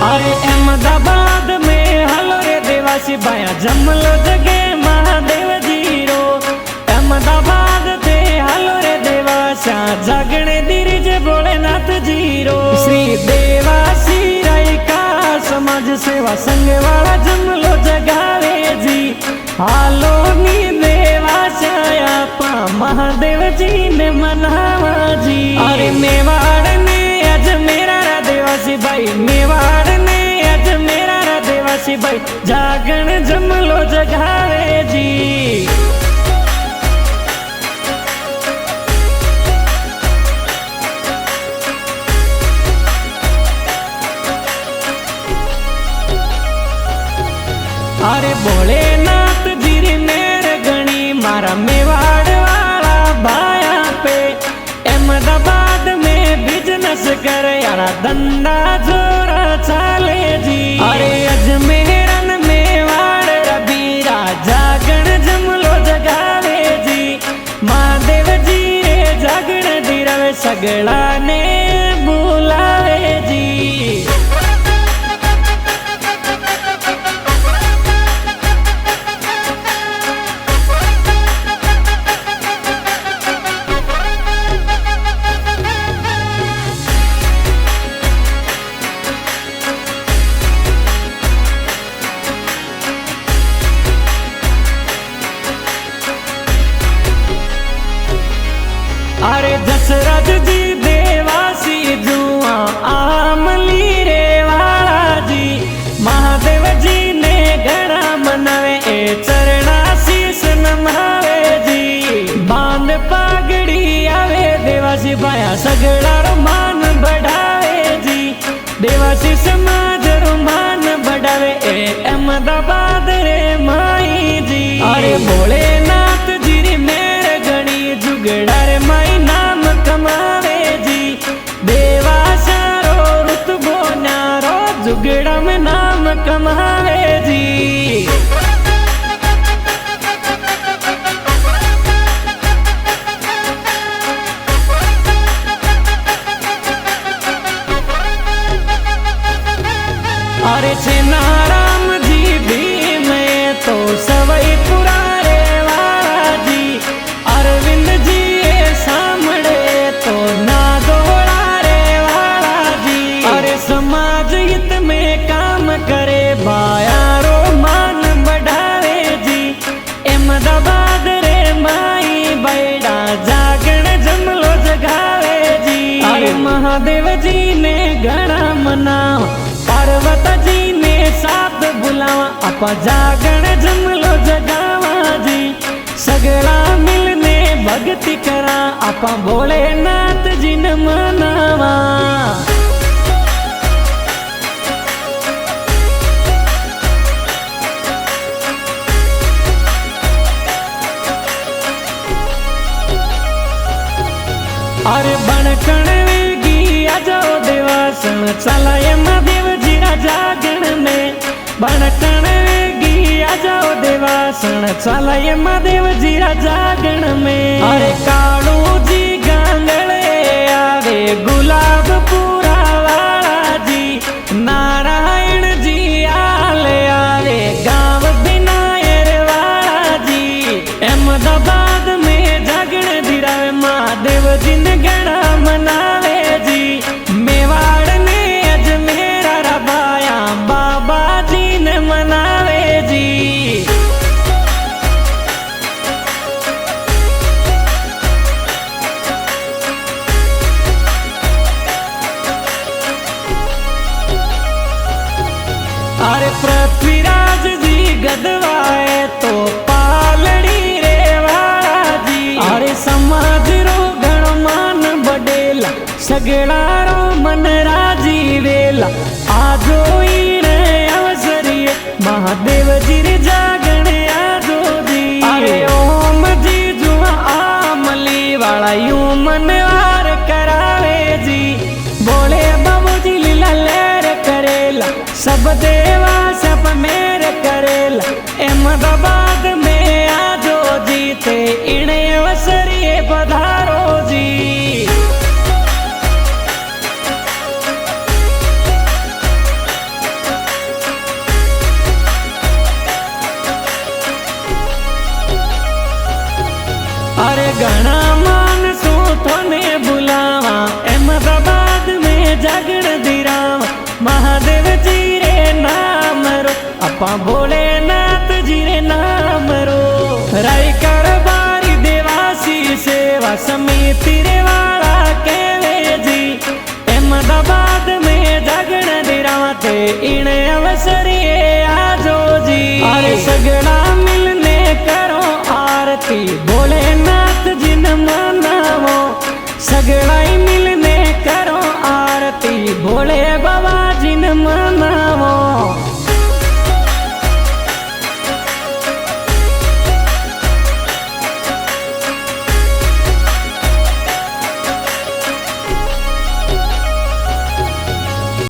अरे अहमदाबाद में हलो रे देवासी भाया जमलो जगे महादेव जीरो। अहमदाबाद ते हलो रे देवासा जागणे धीरज भोलेनाथ जीरो। श्री देवासी राय का समाज सेवा संघ वाला जमलो जगावे जी। हालो नी देवासा आपा महादेव जी ने मनावा जी। अरे मेवाड़ ने अजमेरा रा देवासी भाई, मेवाड़ ने अजमेरा रा देवासी भाई जागण जमलो जगावे जी। अरे भोलेनाथ जी री मेर गणी मारा मेवाड़ वाला भाया पे। अहमदाबाद में बिजनेस करे यारा धंधा जोरा चाले जी। अरे अजमेरन मेवाड़ रबीरा जागण जमलो जगावे जी। महादेव जी रे जागण धीरवे सगड़ा ने बुलावे जी। अरे दशरथ जी देवासी जुआ आमली रे वाला जी। महादेव जी ने गणा मनावे ए चरणा शीस नमावे जी। बांध पागड़ी आवे देवासी भाया सगड़ा रो मान बढ़ावे जी। देवासी समाज रो मान बढ़ावे ए अहमदाबाद रे माई जी। अरे भोलेनाथ जी रे मेरे गणी जुगड़ा रे माई नाम कमावे जी। देवासा रो रुतबो न्यारो जुगड़ा में नाम कमावे जी। अरे छेनाराम जी भी मैं तो सवई पुरारे वाला जी। अरविंद जी ये सामड़े तो ना दोड़ा रे वाला जी। अरे समाज हित में काम करे भायारो मान बढ़ावे जी। अहमदाबाद रे माई बैडा जागण जमलो जगावे जी। अरे महादेव जी ने गणा मनावा, पार्वती जी ने साथ बुलावा, आपा जागण जमलो जगावा जी। सगड़ा मिलने भक्ति करा, आपा भोलेनाथ जी ने मनावा। अरे बनकण वेगी आजाओ देवासन चलाए महादेव जी जागण में। बनकण वेगी आजाओ देवासन चलाए महादेव जी जागण में। अरे कालू जी गांगड़े आवे गुलाब पूरा वाला जी। नारायण जी आले आवे गाँव विनायर वाला जी। अहमदाबाद में जागण धीरावे महादेव जी ने गणा मनावे जी। मेवाड़ ने अजमेरा रबाया बाबा जी ने मनावे जी। अरे पृथ्वीराज जी गदवाए तो पालड़ी रे वाला जी। अरे समाज रो गण मान बडेला सगड़ा रो मन राजी वेला। आजो ईने अवसरिये महादेव जी रे जागण आजो जी। अरे ओम जी जुआ आमली वाला यूं मनवार करावे जी। बोले बाबू जी लीला लहर करेला, सब देवा सब मेर करेला। अहमदाबाद में आजो जीते इने अवसरिये पधारो जी। बापा भोलेनाथ जी रे नाम रो। रायगढ़ बारी देवासी सेवा समिति रे वाला केवे जी। अहमदाबाद में जागण दिराते इन अवसर ये आजो जी। अरे सगड़ा मिलने करो आरती भोलेनाथ जी न मनावो। सगड़ा ही मिलने करो आरती भोले